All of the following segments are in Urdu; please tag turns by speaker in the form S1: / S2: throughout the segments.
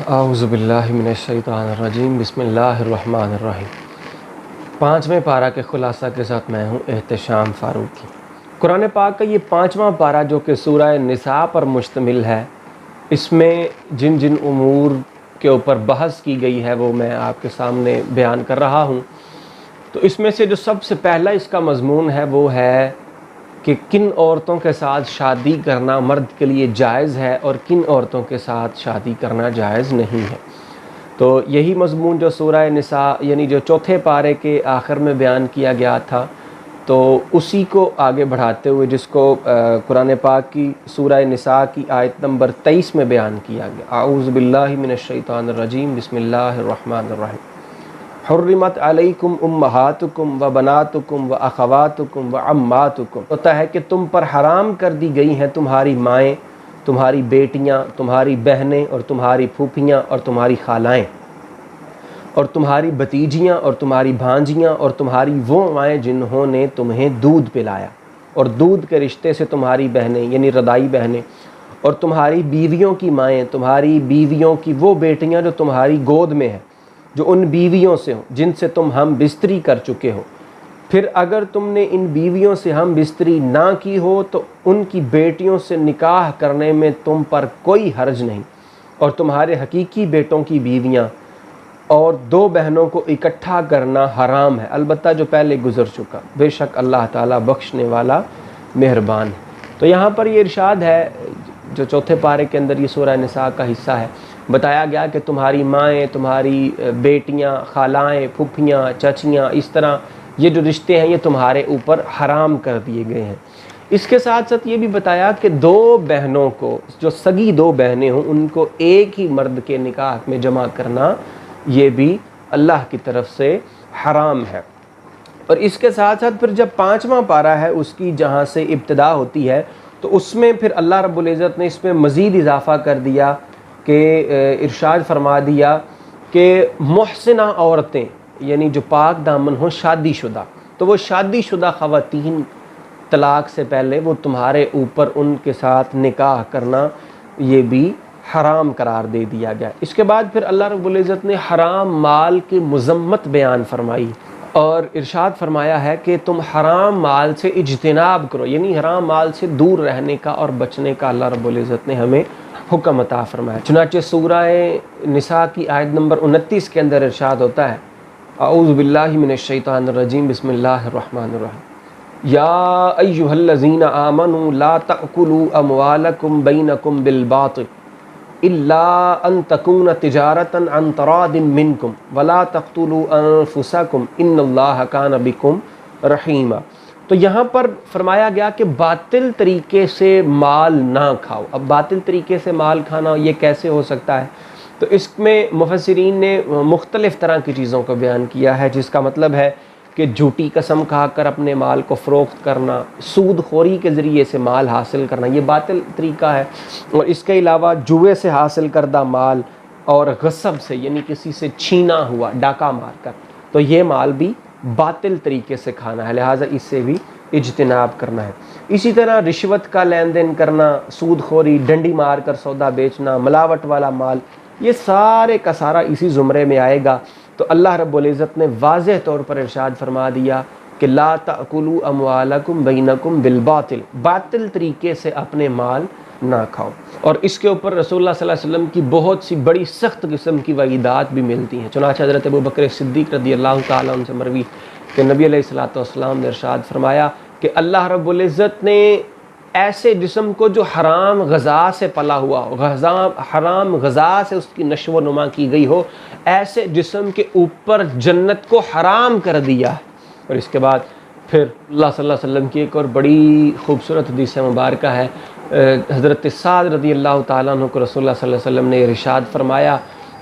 S1: اعوذ باللہ من الشیطان الرجیم بسم اللہ الرحمن الرحیم۔ 5ویں پارہ کے خلاصہ کے ساتھ میں ہوں احتشام فاروقی۔ قرآن پاک کا یہ 5واں پارہ جو کہ سورہ نساء پر مشتمل ہے، اس میں جن جن امور کے اوپر بحث کی گئی ہے وہ میں آپ کے سامنے بیان کر رہا ہوں۔ تو اس میں سے جو سب سے پہلا اس کا مضمون ہے وہ ہے کہ کن عورتوں کے ساتھ شادی کرنا مرد کے لیے جائز ہے اور کن عورتوں کے ساتھ شادی کرنا جائز نہیں ہے۔ تو یہی مضمون جو سورہ نساء یعنی جو چوتھے پارے کے آخر میں بیان کیا گیا تھا، تو اسی کو آگے بڑھاتے ہوئے جس کو قرآن پاک کی سورہ نساء کی آیت نمبر 23 میں بیان کیا گیا۔ اعوذ باللہ من الشیطان الرجیم بسم اللہ الرحمن الرحیم۔ حرمت علیکم امہاتکم و بناتکم و اخواتکم و عماتکم، ہوتا ہے کہ تم پر حرام کر دی گئی ہیں تمہاری مائیں، تمہاری بیٹیاں، تمہاری بہنیں اور تمہاری پھوپھیاں اور تمہاری خالائیں اور تمہاری بھتیجیاں اور تمہاری بھانجیاں اور تمہاری وہ مائیں جنہوں نے تمہیں دودھ پلایا، اور دودھ کے رشتے سے تمہاری بہنیں یعنی رضاعی بہنیں، اور تمہاری بیویوں کی مائیں، تمہاری بیویوں کی وہ بیٹیاں جو تمہاری گود میں ہیں، جو ان بیویوں سے ہوں جن سے تم ہم بستری کر چکے ہو۔ پھر اگر تم نے ان بیویوں سے ہم بستری نہ کی ہو تو ان کی بیٹیوں سے نکاح کرنے میں تم پر کوئی حرج نہیں، اور تمہارے حقیقی بیٹوں کی بیویاں اور 2 بہنوں کو اکٹھا کرنا حرام ہے، البتہ جو پہلے گزر چکا، بے شک اللہ تعالیٰ بخشنے والا مہربان ہے۔ تو یہاں پر یہ ارشاد ہے جو چوتھے پارے کے اندر یہ سورہ نساء کا حصہ ہے، بتایا گیا کہ تمہاری مائیں، تمہاری بیٹیاں، خالائیں، پھوپھیاں، چچیاں، اس طرح یہ جو رشتے ہیں یہ تمہارے اوپر حرام کر دیے گئے ہیں۔ اس کے ساتھ ساتھ یہ بھی بتایا کہ 2 بہنوں کو، جو سگی 2 بہنیں ہوں، ان کو ایک ہی مرد کے نکاح میں جمع کرنا یہ بھی اللہ کی طرف سے حرام ہے۔ اور اس کے ساتھ ساتھ پھر جب 5واں پارہ ہے اس کی جہاں سے ابتدا ہوتی ہے، تو اس میں پھر اللہ رب العزت نے اس میں مزید اضافہ کر دیا کہ ارشاد فرما دیا کہ محسنہ عورتیں یعنی جو پاک دامن ہوں شادی شدہ، تو وہ شادی شدہ خواتین طلاق سے پہلے وہ تمہارے اوپر ان کے ساتھ نکاح کرنا یہ بھی حرام قرار دے دیا گیا۔ اس کے بعد پھر اللہ رب العزت نے حرام مال کی مذمت بیان فرمائی اور ارشاد فرمایا ہے کہ تم حرام مال سے اجتناب کرو، یعنی حرام مال سے دور رہنے کا اور بچنے کا اللہ رب العزت نے ہمیں حکم عطا فرمایا۔ چنانچہ سورہ نساء کی آیت نمبر 29 کے اندر ارشاد ہوتا ہے، اعوذ باللہ من الشیطان الرجیم بسم اللہ الرحمن الرحیم، یا ایہا الذین آمنوا لا تأکلوا اموالکم بینکم بالباطل الا ان تکون تجارتا عن تراض منکم ولا تقتلوا انفسکم ان اللہ کان بکم رحیما۔ تو یہاں پر فرمایا گیا کہ باطل طریقے سے مال نہ کھاؤ۔ اب باطل طریقے سے مال کھانا یہ کیسے ہو سکتا ہے؟ تو اس میں مفسرین نے مختلف طرح کی چیزوں کو بیان کیا ہے، جس کا مطلب ہے کہ جھوٹی قسم کھا کر اپنے مال کو فروخت کرنا، سود خوری کے ذریعے سے مال حاصل کرنا، یہ باطل طریقہ ہے۔ اور اس کے علاوہ جوئے سے حاصل کردہ مال اور غصب سے یعنی کسی سے چھینا ہوا ڈاکہ مار کر، تو یہ مال بھی باطل طریقے سے کھانا ہے، لہٰذا اس سے بھی اجتناب کرنا ہے۔ اسی طرح رشوت کا لین دین کرنا، سود خوری، ڈنڈی مار کر سودا بیچنا، ملاوٹ والا مال، یہ سارے کا سارا اسی زمرے میں آئے گا۔ تو اللہ رب العزت نے واضح طور پر ارشاد فرما دیا کہ لا تأکلوا اموالکم بینکم بالباطل، باطل طریقے سے اپنے مال نہ کھاؤ۔ اور اس کے اوپر رسول اللہ صلی اللہ علیہ وسلم کی بہت سی بڑی سخت قسم کی وعیدات بھی ملتی ہیں۔ چنانچہ حضرت ابوبکر صدیق رضی اللہ تعالیٰ عنہ سے مروی کہ نبی علیہ الصلوۃ والسلام نے ارشاد فرمایا کہ اللہ رب العزت نے ایسے جسم کو جو حرام غذا سے پلا ہوا ہو، حرام غذا سے اس کی نشو و نما کی گئی ہو، ایسے جسم کے اوپر جنت کو حرام کر دیا۔ اور اس کے بعد پھر اللہ صلی اللہ علیہ وسلم کی ایک اور بڑی خوبصورت حدیث مبارکہ ہے، حضرت سعد رضی اللہ تعالیٰ عنہ کو رسول اللہ صلی اللہ علیہ وسلم نے ارشاد فرمایا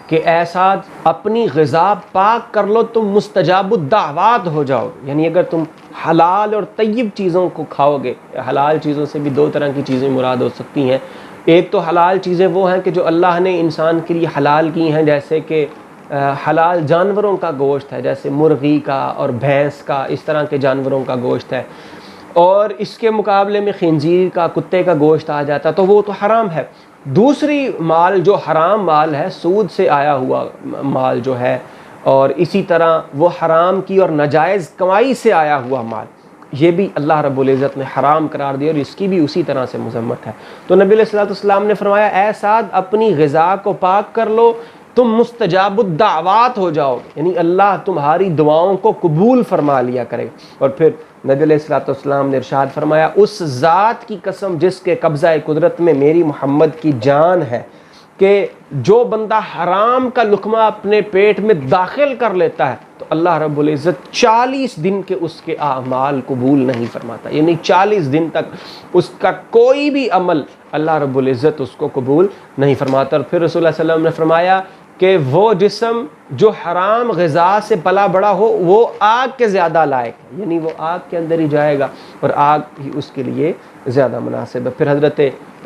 S1: کہ اے سعد اپنی غذا پاک کر لو، تم مستجاب الدعوات ہو جاؤ۔ یعنی اگر تم حلال اور طیب چیزوں کو کھاؤ گے، حلال چیزوں سے بھی 2 طرح کی چیزیں مراد ہو سکتی ہیں۔ ایک تو حلال چیزیں وہ ہیں کہ جو اللہ نے انسان کے لیے حلال کی ہیں، جیسے کہ حلال جانوروں کا گوشت ہے، جیسے مرغی کا اور بھینس کا، اس طرح کے جانوروں کا گوشت ہے۔ اور اس کے مقابلے میں خنزیر کا، کتے کا گوشت آ جاتا تو وہ تو حرام ہے۔ دوسری مال جو حرام مال ہے، سود سے آیا ہوا مال جو ہے، اور اسی طرح وہ حرام کی اور ناجائز کمائی سے آیا ہوا مال، یہ بھی اللہ رب العزت نے حرام قرار دیا، اور اس کی بھی اسی طرح سے مذمت ہے۔ تو نبی علیہ الصلوۃ والسلام نے فرمایا اے سعد اپنی غذا کو پاک کر لو، تم مستجاب الدعوات ہو جاؤ گے، یعنی اللہ تمہاری دعاؤں کو قبول فرما لیا کرے گا۔ اور پھر نبی علیہ الصلوۃ والسلام نے ارشاد فرمایا اس ذات کی قسم جس کے قبضہ قدرت میں میری محمد کی جان ہے، کہ جو بندہ حرام کا لقمہ اپنے پیٹ میں داخل کر لیتا ہے تو اللہ رب العزت 40 دن کے اس کے اعمال قبول نہیں فرماتا، یعنی 40 دن تک اس کا کوئی بھی عمل اللہ رب العزت اس کو قبول نہیں فرماتا۔ اور پھر رسول اللہ صلی اللہ علیہ وسلم نے فرمایا کہ وہ جسم جو حرام غذا سے پلا بڑا ہو وہ آگ کے زیادہ لائق ہے، یعنی وہ آگ کے اندر ہی جائے گا اور آگ ہی اس کے لیے زیادہ مناسب ہے۔ پھر حضرت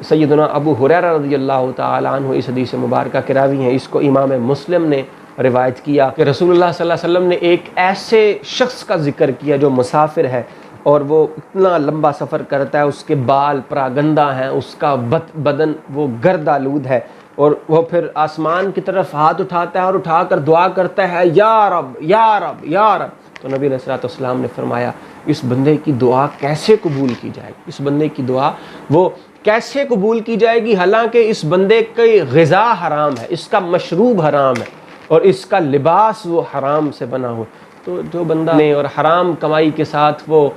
S1: سیدنا ابو ہریرہ رضی اللہ تعالیٰ عنہ اس حدیث مبارکہ کے راوی ہیں، اس کو امام مسلم نے روایت کیا کہ رسول اللہ صلی اللہ علیہ وسلم نے ایک ایسے شخص کا ذکر کیا جو مسافر ہے اور وہ اتنا لمبا سفر کرتا ہے، اس کے بال پراگندہ ہیں، اس کا بدن وہ گرد آلود ہے، اور وہ پھر آسمان کی طرف ہاتھ اٹھاتا ہے اور اٹھا کر دعا کرتا ہے یا رب یا رب یا رب۔ تو نبی علیہ الصلوۃ والسلام نے فرمایا اس بندے کی دعا کیسے قبول کی جائے گی، اس بندے کی دعا وہ کیسے قبول کی جائے گی، حالانکہ اس بندے کی غذا حرام ہے، اس کا مشروب حرام ہے اور اس کا لباس وہ حرام سے بنا ہو۔ تو جو بندہ نے اور حرام کمائی کے ساتھ وہ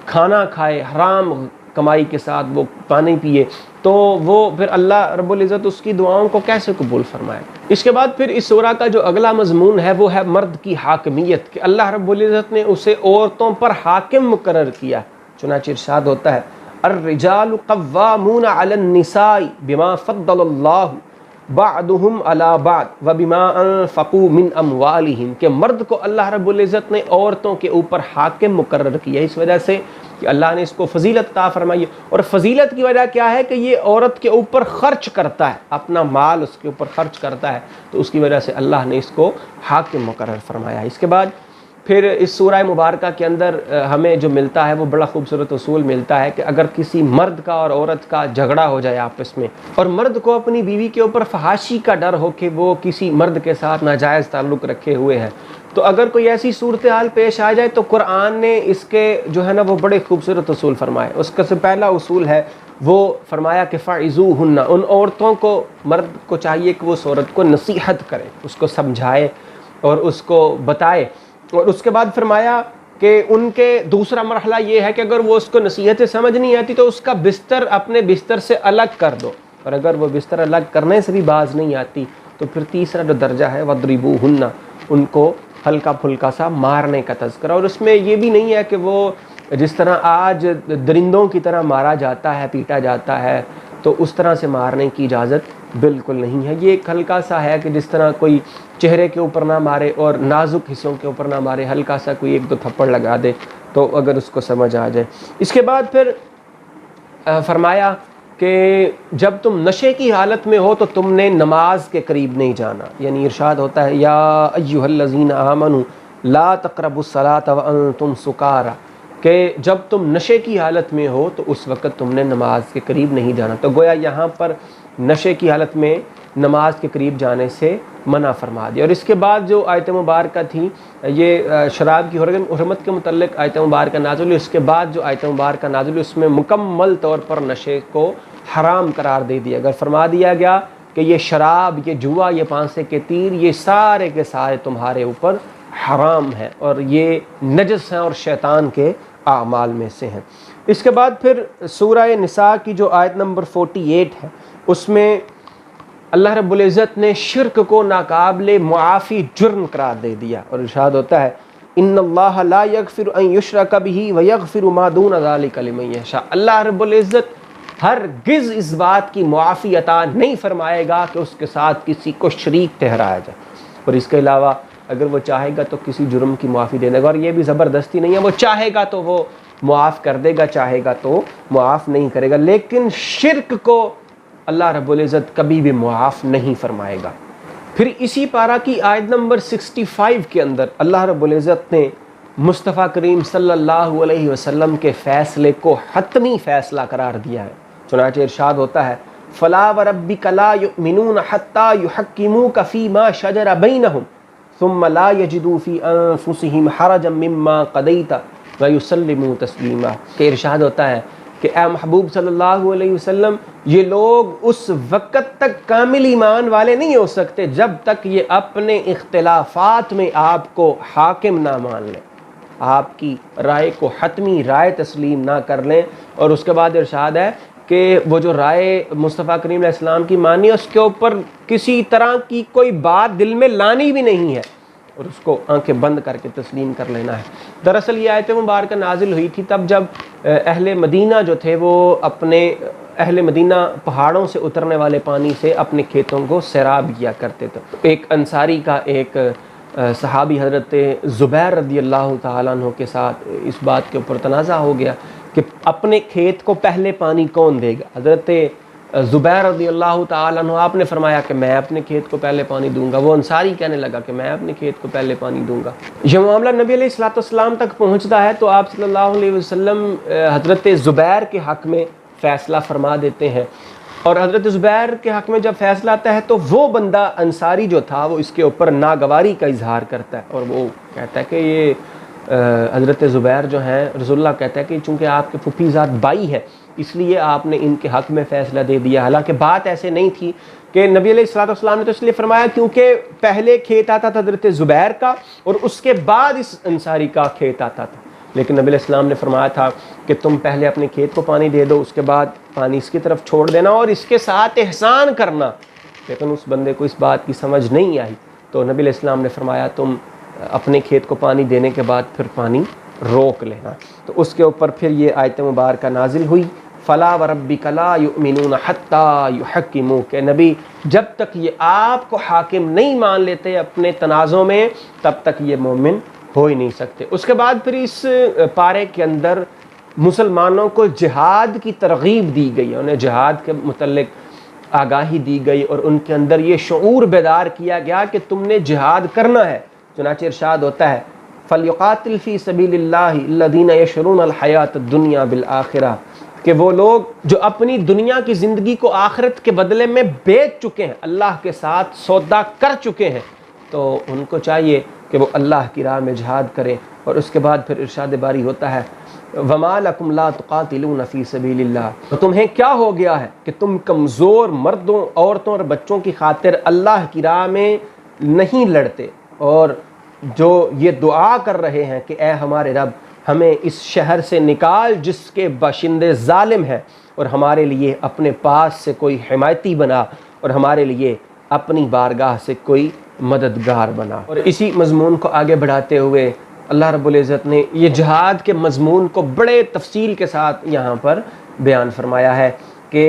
S1: کھانا کھائے، حرام کمائی کے ساتھ وہ پانی پیے، تو وہ پھر اللہ رب العزت اس کی دعاؤں کو کیسے قبول فرمائے۔ اس کے بعد پھر اس سورہ کا جو اگلا مضمون ہے وہ ہے مرد کی حاکمیت، کہ اللہ رب العزت نے اسے عورتوں پر حاکم مقرر کیا۔ چنانچہ ارشاد ہوتا ہے الرجال قوامون علی النساء بما فضل اللہ بعضهم علی بعض وبما انفقوا من اموالہم، کہ مرد کو اللہ رب العزت نے عورتوں کے اوپر حاکم مقرر کیا اس وجہ سے کہ اللہ نے اس کو فضیلت عطا فرمائی ہے، اور فضیلت کی وجہ کیا ہے کہ یہ عورت کے اوپر خرچ کرتا ہے، اپنا مال اس کے اوپر خرچ کرتا ہے، تو اس کی وجہ سے اللہ نے اس کو حاکم مقرر فرمایا ہے۔ اس کے بعد پھر اس سورہ مبارکہ کے اندر ہمیں جو ملتا ہے وہ بڑا خوبصورت اصول ملتا ہے کہ اگر کسی مرد کا اور عورت کا جھگڑا ہو جائے آپس میں، اور مرد کو اپنی بیوی کے اوپر فحاشی کا ڈر ہو کہ وہ کسی مرد کے ساتھ ناجائز تعلق رکھے ہوئے ہیں، تو اگر کوئی ایسی صورتحال پیش آ جائے تو قرآن نے اس کے جو ہے نا وہ بڑے خوبصورت اصول فرمائے۔ اس کا سے پہلا اصول ہے وہ فرمایا کہ فَعِظُوهُنَّ، ان عورتوں کو، مرد کو چاہیے کہ وہ اس عورت کو نصیحت کرے، اس کو سمجھائے اور اس کو بتائے، اور اس کے بعد فرمایا کہ ان کے دوسرا مرحلہ یہ ہے کہ اگر وہ اس کو نصیحتیں سمجھ نہیں آتی تو اس کا بستر اپنے بستر سے الگ کر دو، اور اگر وہ بستر الگ کرنے سے بھی باز نہیں آتی تو پھر تیسرا جو درجہ ہے وَضْرِبُوهُنَّ، ان کو ہلکا پھلکا سا مارنے کا تذکرہ، اور اس میں یہ بھی نہیں ہے کہ وہ جس طرح آج درندوں کی طرح مارا جاتا ہے، پیٹا جاتا ہے، تو اس طرح سے مارنے کی اجازت بالکل نہیں ہے۔ یہ ایک ہلکا سا ہے کہ جس طرح کوئی چہرے کے اوپر نہ مارے اور نازک حصوں کے اوپر نہ مارے، ہلکا سا کوئی ایک دو تھپڑ لگا دے تو اگر اس کو سمجھ آ جائے۔ اس کے بعد پھر فرمایا کہ جب تم نشے کی حالت میں ہو تو تم نے نماز کے قریب نہیں جانا، یعنی ارشاد ہوتا ہے یا ایھا الذین آمنوا لا تقربوا الصلاۃ وانتم سکارى، کہ جب تم نشے کی حالت میں ہو تو اس وقت تم نے نماز کے قریب نہیں جانا۔ تو گویا یہاں پر نشے کی حالت میں نماز کے قریب جانے سے منع فرما دیا۔ اور اس کے بعد جو آیت مبارکہ تھی یہ شراب کی حرمت کے متعلق آیت مبارکہ نازل ہوئی، اس کے بعد جو آیت مبارکہ نازل ہوئی اس میں مکمل طور پر نشے کو حرام قرار دے دیا۔ اگر فرما دیا گیا کہ یہ شراب، یہ جوا، یہ پانسے کے تیر، یہ سارے کے سارے تمہارے اوپر حرام ہیں اور یہ نجس ہیں اور شیطان کے اعمال میں سے ہیں۔ اس کے بعد پھر سورہ نساء کی جو آیت نمبر 48 ہے اس میں اللہ رب العزت نے شرک کو ناقابل معافی جرم قرار دے دیا، اور ارشاد ہوتا ہے ان اللہ لا یغفر ان یشرک بہ ویغفر ما دون ذلک لمن یشاء، اللہ رب العزت ہرگز اس بات کی معافی عطا نہیں فرمائے گا کہ اس کے ساتھ کسی کو شریک ٹھہرایا جائے، اور اس کے علاوہ اگر وہ چاہے گا تو کسی جرم کی معافی دے دے گا، اور یہ بھی زبردستی نہیں ہے، وہ چاہے گا تو وہ معاف کر دے گا، چاہے گا تو معاف نہیں کرے گا، لیکن شرک کو اللہ رب العزت کبھی بھی معاف نہیں فرمائے گا۔ پھر اسی پارہ کی آیت نمبر 65 کے اندر اللہ رب العزت نے مصطفیٰ کریم صلی اللہ علیہ وسلم کے فیصلے کو حتمی فیصلہ قرار دیا ہے۔ چنانچہ ارشاد ہوتا ہے فلا وربک لا یؤمنون حتی یحکموک فیما شجر بینہم ثم لا یجدوا فی انفسہم حرجا مما قضیت ویسلموا تسلیما، کہ ارشاد ہوتا ہے کہ اے محبوب صلی اللہ علیہ وسلم، یہ لوگ اس وقت تک کامل ایمان والے نہیں ہو سکتے جب تک یہ اپنے اختلافات میں آپ کو حاکم نہ مان لیں، آپ کی رائے کو حتمی رائے تسلیم نہ کر لیں۔ اور اس کے بعد ارشاد ہے کہ وہ جو رائے مصطفیٰ کریم علیہ السلام کی مانی ہے، اس کے اوپر کسی طرح کی کوئی بات دل میں لانی بھی نہیں ہے، اور اس کو آنکھیں بند کر کے تسلیم کر لینا ہے۔ دراصل یہ آیت مبارکہ نازل ہوئی تھی تب جب اہل مدینہ جو تھے وہ اہل مدینہ پہاڑوں سے اترنے والے پانی سے اپنے کھیتوں کو سیراب کیا کرتے تھے۔ ایک انصاری کا ایک صحابی حضرت زبیر رضی اللہ تعالیٰ عنہ کے ساتھ اس بات کے اوپر تنازع ہو گیا کہ اپنے کھیت کو پہلے پانی کون دے گا۔ حضرت زبیر رضی اللہ تعالیٰ عنہ آپ نے فرمایا کہ میں اپنے کھیت کو پہلے پانی دوں گا، وہ انصاری کہنے لگا کہ میں اپنے کھیت کو پہلے پانی دوں گا۔ یہ معاملہ نبی علیہ الصلوۃ والسلام تک پہنچتا ہے تو آپ صلی اللہ علیہ وسلم حضرت زبیر کے حق میں فیصلہ فرما دیتے ہیں، اور حضرت زبیر کے حق میں جب فیصلہ آتا ہے تو وہ بندہ انصاری جو تھا وہ اس کے اوپر ناگواری کا اظہار کرتا ہے، اور وہ کہتا ہے کہ یہ حضرت زبیر جو ہیں، رسول اللہ کہتا ہے کہ چونکہ آپ کے پھوپھی ذات بائی ہے اس لیے آپ نے ان کے حق میں فیصلہ دے دیا۔ حالانکہ بات ایسے نہیں تھی کہ نبی علیہ الصلوۃ والسلام نے تو اس لیے فرمایا کیونکہ پہلے کھیت آتا تھا حضرت زبیر کا اور اس کے بعد اس انصاری کا کھیت آتا تھا، لیکن نبی علیہ السلام نے فرمایا تھا کہ تم پہلے اپنے کھیت کو پانی دے دو، اس کے بعد پانی اس کی طرف چھوڑ دینا اور اس کے ساتھ احسان کرنا۔ لیکن اس بندے کو اس بات کی سمجھ نہیں آئی تو نبی علیہ السلام نے فرمایا تم اپنے کھیت کو پانی دینے کے بعد پھر پانی روک لینا۔ تو اس کے اوپر پھر یہ آیت مبارکہ نازل ہوئی، فلا وربک لا یؤمنون حتی یحکموک، کہ نبی جب تک یہ آپ کو حاکم نہیں مان لیتے اپنے تنازع میں تب تک یہ مومن ہو ہی نہیں سکتے۔ اس کے بعد پھر اس پارے کے اندر مسلمانوں کو جہاد کی ترغیب دی گئی، انہیں جہاد کے متعلق آگاہی دی گئی اور ان کے اندر یہ شعور بیدار کیا گیا کہ تم نے جہاد کرنا ہے۔ چنانچہ ارشاد ہوتا ہے فَلْيُقَاتِلْ فِي سَبِيلِ اللَّهِ الَّذِينَ يَشْرُونَ الْحَيَاةَ الدُّنْيَا بِالْآخِرَةِ، کہ وہ لوگ جو اپنی دنیا کی زندگی کو آخرت کے بدلے میں بیچ چکے ہیں، اللہ کے ساتھ سودا کر چکے ہیں، تو ان کو چاہیے کہ وہ اللہ کی راہ میں جہاد کریں۔ اور اس کے بعد پھر ارشاد باری ہوتا ہے وَمَا لَكُمْ لَا تُقَاتِلُونَ فِي سَبِيلِ اللَّهِ، تو تمہیں کیا ہو گیا ہے کہ تم کمزور مردوں، عورتوں اور بچوں کی خاطر اللہ کی راہ میں نہیں لڑتے، اور جو یہ دعا کر رہے ہیں کہ اے ہمارے رب ہمیں اس شہر سے نکال جس کے باشندے ظالم ہیں، اور ہمارے لیے اپنے پاس سے کوئی حمایتی بنا، اور ہمارے لیے اپنی بارگاہ سے کوئی مددگار بنا۔ اور اسی مضمون کو آگے بڑھاتے ہوئے اللہ رب العزت نے یہ جہاد کے مضمون کو بڑے تفصیل کے ساتھ یہاں پر بیان فرمایا ہے کہ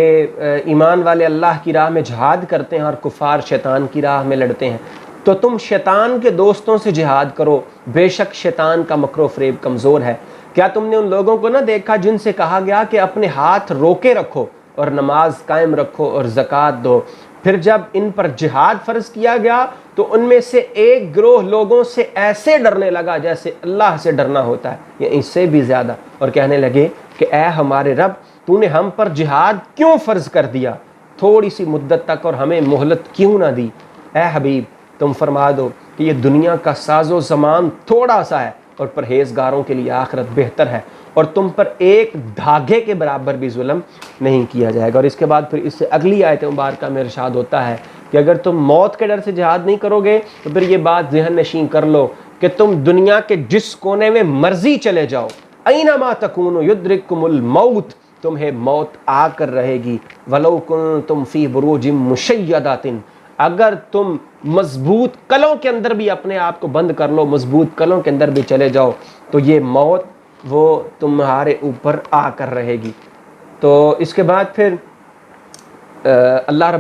S1: ایمان والے اللہ کی راہ میں جہاد کرتے ہیں اور کفار شیطان کی راہ میں لڑتے ہیں، تو تم شیطان کے دوستوں سے جہاد کرو، بے شک شیطان کا مکر و فریب کمزور ہے۔ کیا تم نے ان لوگوں کو نہ دیکھا جن سے کہا گیا کہ اپنے ہاتھ روکے رکھو اور نماز قائم رکھو اور زکوٰۃ دو، پھر جب ان پر جہاد فرض کیا گیا تو ان میں سے ایک گروہ لوگوں سے ایسے ڈرنے لگا جیسے اللہ سے ڈرنا ہوتا ہے یا اس سے بھی زیادہ، اور کہنے لگے کہ اے ہمارے رب تو نے ہم پر جہاد کیوں فرض کر دیا، تھوڑی سی مدت تک اور ہمیں مہلت کیوں نہ دی۔ اے حبیب تم فرما دو کہ یہ دنیا کا ساز و سامان تھوڑا سا ہے اور پرہیزگاروں کے لیے آخرت بہتر ہے، اور تم پر ایک دھاگے کے برابر بھی ظلم نہیں کیا جائے گا۔ اور اس کے بعد پھر اس سے اگلی آیت مبارکہ میں ارشاد ہوتا ہے کہ اگر تم موت کے ڈر سے جہاد نہیں کرو گے تو پھر یہ بات ذہن نشین کر لو کہ تم دنیا کے جس کونے میں مرضی چلے جاؤ، اینما تکونوا یدرککم الموت، تمہیں موت آ کر رہے گی، ولو کنتم فی بروج مشیدۃ، اگر تم مضبوط قلعوں کے اندر بھی اپنے آپ کو بند کر لو، مضبوط قلعوں کے اندر بھی چلے جاؤ، تو یہ موت وہ تمہارے اوپر آ کر رہے گی۔ تو اس کے بعد پھر اللہ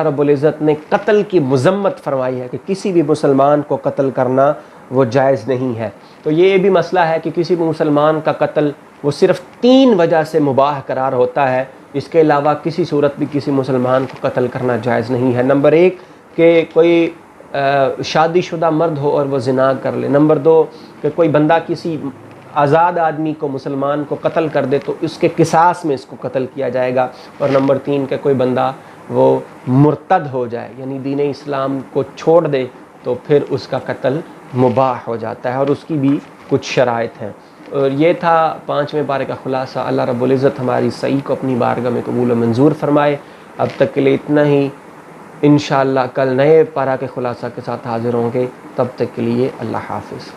S1: رب العزت نے قتل کی مذمت فرمائی ہے کہ کسی بھی مسلمان کو قتل کرنا وہ جائز نہیں ہے۔ تو یہ بھی مسئلہ ہے کہ کسی بھی مسلمان کا قتل وہ صرف 3 وجہ سے مباح قرار ہوتا ہے، اس کے علاوہ کسی صورت بھی کسی مسلمان کو قتل کرنا جائز نہیں ہے۔ نمبر 1 کہ کوئی شادی شدہ مرد ہو اور وہ زنا کر لے، نمبر 2 کہ کوئی بندہ کسی آزاد آدمی کو، مسلمان کو قتل کر دے تو اس کے قصاص میں اس کو قتل کیا جائے گا۔ اور نمبر 3 کہ کوئی بندہ وہ مرتد ہو جائے یعنی دین اسلام کو چھوڑ دے تو پھر اس کا قتل مباح ہو جاتا ہے، اور اس کی بھی کچھ شرائط ہیں۔ اور یہ تھا 5ویں پارے کا خلاصہ۔ اللہ رب العزت ہماری صحیح کو اپنی بارگاہ میں قبول و منظور فرمائے۔ اب تک کے لیے اتنا ہی، انشاءاللہ کل نئے پارہ کے خلاصہ کے ساتھ حاضر ہوں گے، تب تک کے لیے اللہ حافظ۔